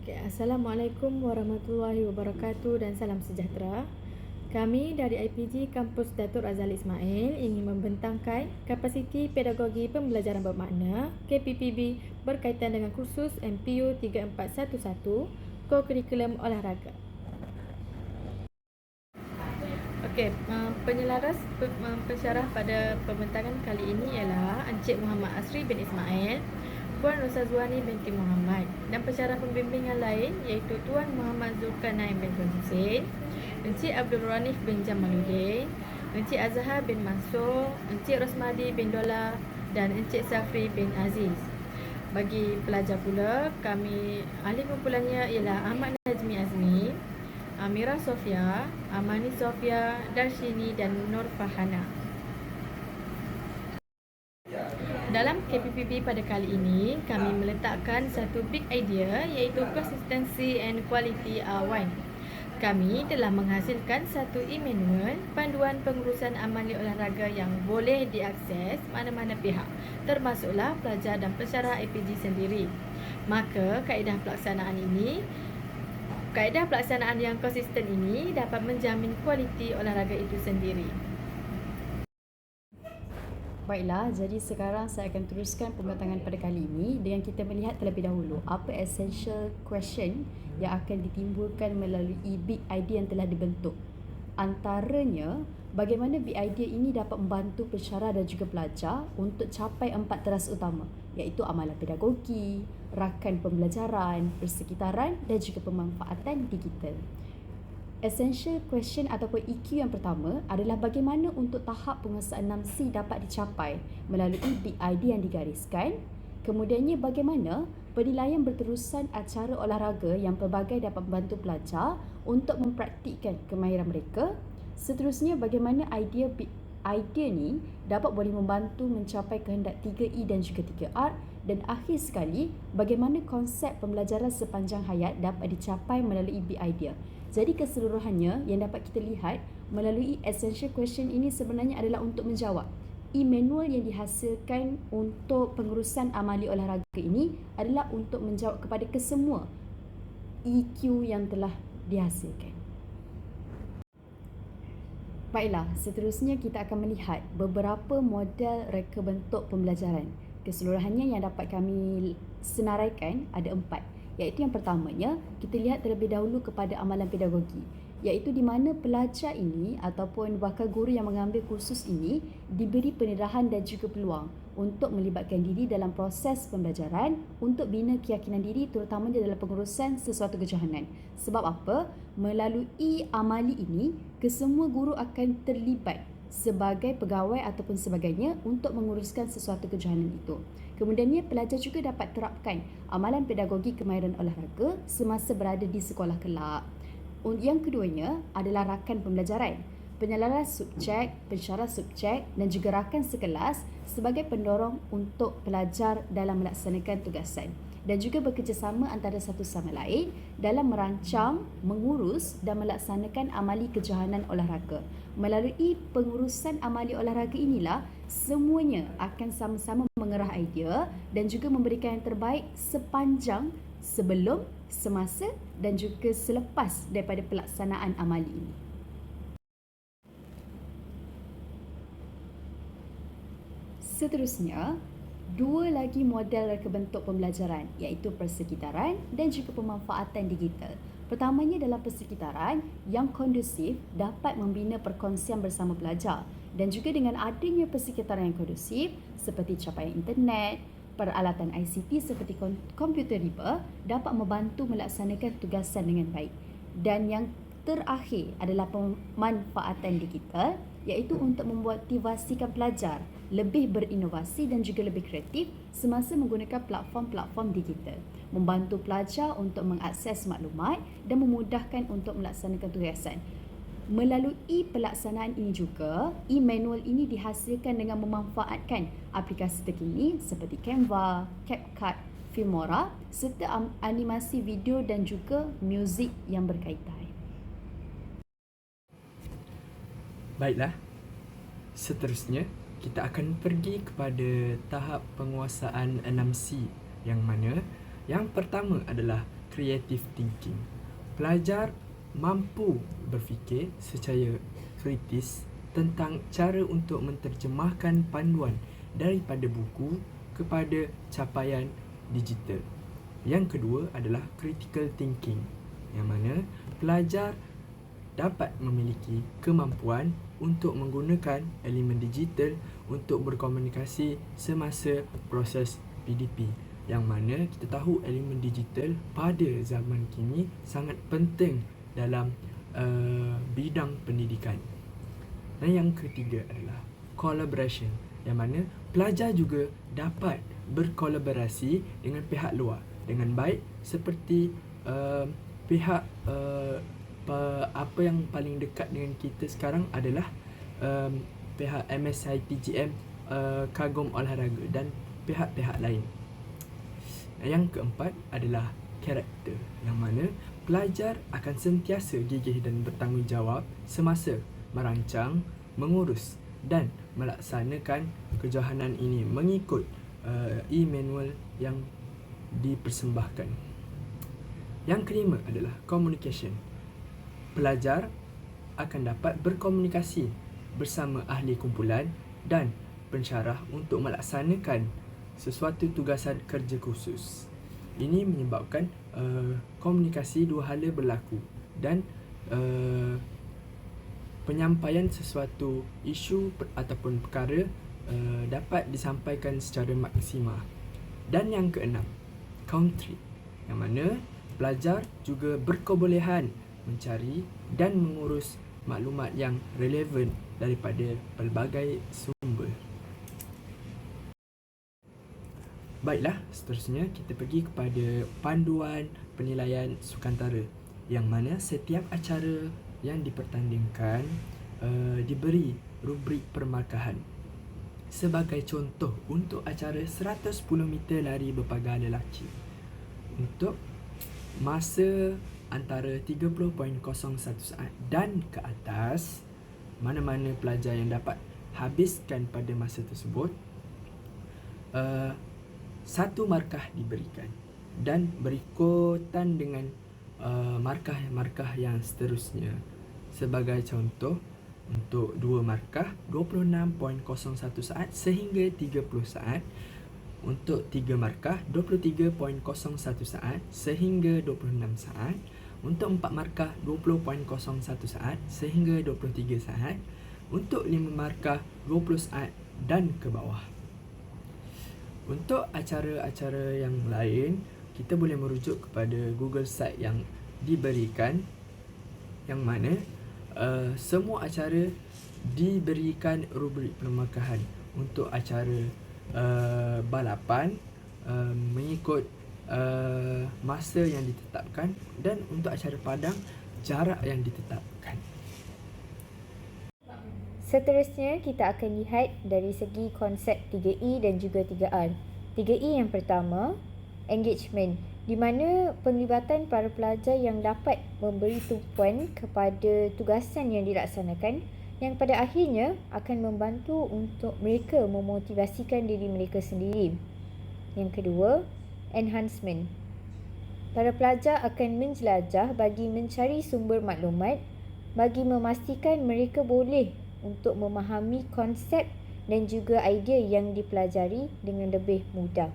Assalamualaikum warahmatullahi wabarakatuh dan salam sejahtera. Kami dari IPG Kampus Datuk Razali Ismail ingin membentangkan kapasiti pedagogi pembelajaran bermakna KPPB berkaitan dengan kursus MPU 3411 Kokurikulum Olahraga. Pensyarah pada pembentangan kali ini ialah Encik Muhammad Asri bin Ismail, Puan Rosazwani binti Muhammad, dan pensyarah pembimbingan lain iaitu Tuan Muhammad Zulkarnain bin Tun Hussein, Encik Abdul Ranif bin Jamaluddin, Encik Azhar bin Mansur, Encik Rosmadi bin Dola dan Encik Safri bin Aziz. Bagi pelajar pula, ahli kumpulannya ialah Ahmad Najmi Azmi, Amira Sofia, Amani Sofia, Darshini dan Nur Fahana. Dalam KPPB pada kali ini, kami meletakkan satu big idea iaitu Consistency and Quality are one. Kami telah menghasilkan satu e-manual panduan pengurusan amali olahraga yang boleh diakses mana-mana pihak, termasuklah pelajar dan pensyarah IPG sendiri. Maka kaedah pelaksanaan yang konsisten ini dapat menjamin kualiti olahraga itu sendiri. Baiklah, jadi sekarang saya akan teruskan pembentangan pada kali ini dengan kita melihat terlebih dahulu apa essential question yang akan ditimbulkan melalui big idea yang telah dibentuk. Antaranya, bagaimana big idea ini dapat membantu pensyarah dan juga pelajar untuk capai 4 teras utama, iaitu amalan pedagogi, rakan pembelajaran, persekitaran dan juga pemanfaatan digital. Essential question ataupun EQ yang pertama adalah bagaimana untuk tahap penguasaan 6C dapat dicapai melalui big idea yang digariskan. Kemudiannya, bagaimana penilaian berterusan acara olahraga yang pelbagai dapat membantu pelajar untuk mempraktikkan kemahiran mereka. Seterusnya, bagaimana idea ni dapat boleh membantu mencapai kehendak 3E dan juga 3R. Dan akhir sekali, bagaimana konsep pembelajaran sepanjang hayat dapat dicapai melalui big idea. Jadi keseluruhannya yang dapat kita lihat melalui essential question ini sebenarnya adalah untuk menjawab e-manual yang dihasilkan untuk pengurusan amali olahraga ini adalah untuk menjawab kepada kesemua EQ yang telah dihasilkan. Baiklah, seterusnya kita akan melihat beberapa model reka bentuk pembelajaran. Keseluruhannya yang dapat kami senaraikan ada 4. Iaitu yang pertamanya, kita lihat terlebih dahulu kepada amalan pedagogi, iaitu di mana pelajar ini ataupun bakal guru yang mengambil kursus ini diberi pendedahan dan juga peluang untuk melibatkan diri dalam proses pembelajaran untuk bina keyakinan diri terutamanya dalam pengurusan sesuatu kejohanan. Sebab apa? Melalui amali ini, kesemua guru akan terlibat sebagai pegawai ataupun sebagainya untuk menguruskan sesuatu kejohanan itu. Kemudiannya, pelajar juga dapat terapkan amalan pedagogi kemahiran olahraga semasa berada di sekolah kelak. Yang keduanya adalah rakan pembelajaran. Penyalaran subjek, pensyarah subjek dan juga rakan sekelas sebagai pendorong untuk pelajar dalam melaksanakan tugasan dan juga bekerjasama antara satu sama lain dalam merancang, mengurus dan melaksanakan amali kejohanan olahraga. Melalui pengurusan amali olahraga inilah semuanya akan sama-sama mengerah idea dan juga memberikan yang terbaik sepanjang, sebelum, semasa dan juga selepas daripada pelaksanaan amali ini. Seterusnya, dua lagi model reka bentuk pembelajaran iaitu persekitaran dan juga pemanfaatan digital. Pertamanya dalam persekitaran yang kondusif dapat membina perkongsian bersama pelajar dan juga dengan adanya persekitaran yang kondusif seperti capaian internet, peralatan ICT seperti komputer riba dapat membantu melaksanakan tugasan dengan baik. Dan yang terakhir adalah pemanfaatan digital iaitu untuk memotivasikan pelajar lebih berinovasi dan juga lebih kreatif semasa menggunakan platform-platform digital, membantu pelajar untuk mengakses maklumat dan memudahkan untuk melaksanakan tugasan. Melalui pelaksanaan ini juga, e-manual ini dihasilkan dengan memanfaatkan aplikasi terkini seperti Canva, CapCut, Filmora serta animasi video dan juga muzik yang berkaitan. Baiklah, seterusnya kita akan pergi kepada tahap penguasaan 6C yang mana yang pertama adalah creative thinking. Pelajar mampu berfikir secara kritis tentang cara untuk menterjemahkan panduan daripada buku kepada capaian digital. Yang kedua adalah critical thinking, yang mana pelajar dapat memiliki kemampuan untuk menggunakan elemen digital untuk berkomunikasi semasa proses PDP. Yang mana kita tahu elemen digital pada zaman kini sangat penting dalam bidang pendidikan. Dan yang ketiga adalah collaboration, yang mana pelajar juga dapat berkolaborasi dengan pihak luar dengan baik, seperti pihak apa yang paling dekat dengan kita sekarang adalah pihak MSITGM, Kagum Olahraga dan pihak-pihak lain. Yang keempat adalah karakter, yang mana pelajar akan sentiasa gigih dan bertanggungjawab semasa merancang, mengurus dan melaksanakan kejohanan ini mengikut e-manual yang dipersembahkan. Yang kelima adalah communication. Pelajar akan dapat berkomunikasi bersama ahli kumpulan dan pensyarah untuk melaksanakan sesuatu tugasan kerja khusus. Ini menyebabkan komunikasi dua hala berlaku dan penyampaian sesuatu isu ataupun perkara dapat disampaikan secara maksimal. Dan yang keenam, country, yang mana pelajar juga berkebolehan mencari dan mengurus maklumat yang relevan daripada pelbagai sumber. Baiklah, seterusnya kita pergi kepada panduan penilaian sukantara, yang mana setiap acara yang dipertandingkan diberi rubrik permarkahan. Sebagai contoh, untuk acara 110 meter lari berpagar lelaki, untuk masa antara 30.01 saat dan ke atas, mana-mana pelajar yang dapat habiskan pada masa tersebut, 1 markah diberikan, dan berikutan dengan markah-markah yang seterusnya. Sebagai contoh, untuk 2 markah 26.01 saat sehingga 30 saat, untuk 3 markah 23.01 saat sehingga 26 saat, untuk 4 markah 20.01 saat sehingga 23 saat, untuk 5 markah 20 saat dan ke bawah. Untuk acara-acara yang lain, kita boleh merujuk kepada Google Site yang diberikan, yang mana semua acara diberikan rubrik permarkahan. Untuk acara balapan mengikut masa yang ditetapkan, dan untuk acara padang jarak yang ditetapkan. Seterusnya, kita akan lihat dari segi konsep 3E dan juga 3R. 3E yang pertama, engagement, di mana penglibatan para pelajar yang dapat memberi tumpuan kepada tugasan yang dilaksanakan, yang pada akhirnya akan membantu untuk mereka memotivasikan diri mereka sendiri. Yang kedua, enhancement. Para pelajar akan menjelajah bagi mencari sumber maklumat bagi memastikan mereka boleh untuk memahami konsep dan juga idea yang dipelajari dengan lebih mudah.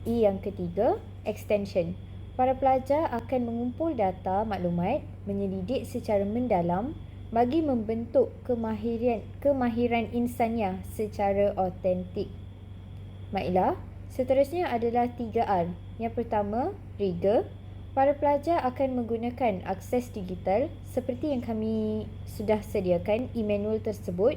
E yang ketiga, extension. Para pelajar akan mengumpul data maklumat, menyelidik secara mendalam bagi membentuk kemahiran insaniah secara autentik. Baiklah, seterusnya adalah 3R. Yang pertama, rigor. Para pelajar akan menggunakan akses digital seperti yang kami sudah sediakan e-manual tersebut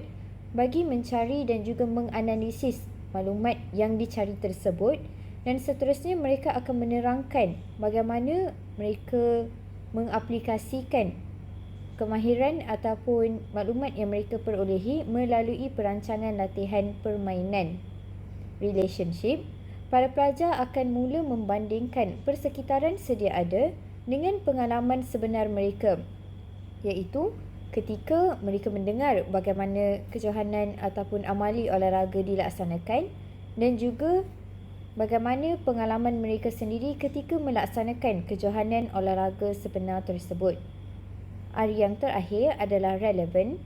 bagi mencari dan juga menganalisis maklumat yang dicari tersebut, dan seterusnya mereka akan menerangkan bagaimana mereka mengaplikasikan kemahiran ataupun maklumat yang mereka perolehi melalui perancangan latihan permainan relationship. Para pelajar akan mula membandingkan persekitaran sedia ada dengan pengalaman sebenar mereka, iaitu ketika mereka mendengar bagaimana kejohanan ataupun amali olahraga dilaksanakan, dan juga bagaimana pengalaman mereka sendiri ketika melaksanakan kejohanan olahraga sebenar tersebut. Yang terakhir adalah relevan.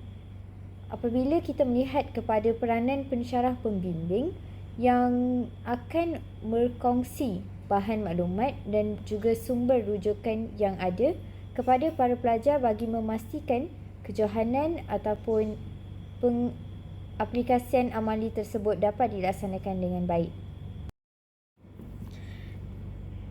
Apabila kita melihat kepada peranan pensyarah pembimbing yang akan berkongsi bahan maklumat dan juga sumber rujukan yang ada kepada para pelajar bagi memastikan kejohanan ataupun aplikasian amali tersebut dapat dilaksanakan dengan baik.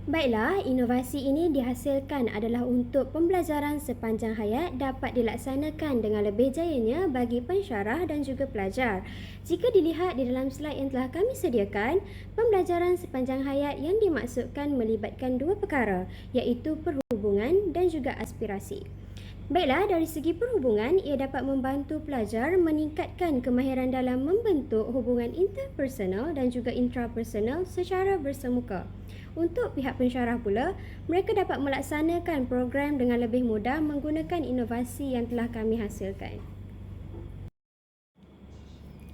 Baiklah, inovasi ini dihasilkan adalah untuk pembelajaran sepanjang hayat dapat dilaksanakan dengan lebih jayanya bagi pensyarah dan juga pelajar. Jika dilihat di dalam slide yang telah kami sediakan, pembelajaran sepanjang hayat yang dimaksudkan melibatkan dua perkara, iaitu perhubungan dan juga aspirasi. Baiklah, dari segi perhubungan, ia dapat membantu pelajar meningkatkan kemahiran dalam membentuk hubungan interpersonal dan juga intrapersonal secara bersemuka. Untuk pihak pensyarah pula, mereka dapat melaksanakan program dengan lebih mudah menggunakan inovasi yang telah kami hasilkan.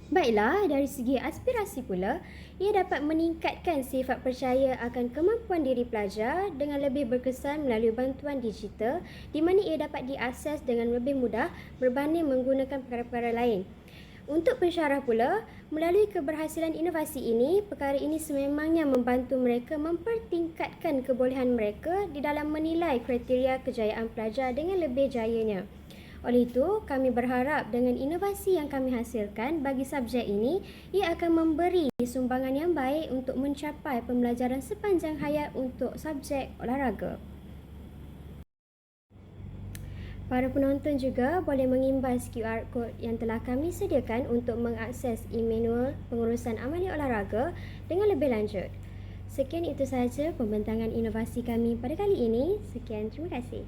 Baiklah, dari segi aspirasi pula, ia dapat meningkatkan sifat percaya akan kemampuan diri pelajar dengan lebih berkesan melalui bantuan digital di mana ia dapat diakses dengan lebih mudah berbanding menggunakan perkara-perkara lain. Untuk pensyarah pula, melalui keberhasilan inovasi ini, perkara ini sememangnya membantu mereka mempertingkatkan kebolehan mereka di dalam menilai kriteria kejayaan pelajar dengan lebih jayanya. Oleh itu, kami berharap dengan inovasi yang kami hasilkan bagi subjek ini, ia akan memberi sumbangan yang baik untuk mencapai pembelajaran sepanjang hayat untuk subjek olahraga. Para penonton juga boleh mengimbas QR code yang telah kami sediakan untuk mengakses e-manual pengurusan amali olahraga dengan lebih lanjut. Sekian itu sahaja pembentangan inovasi kami pada kali ini. Sekian, terima kasih.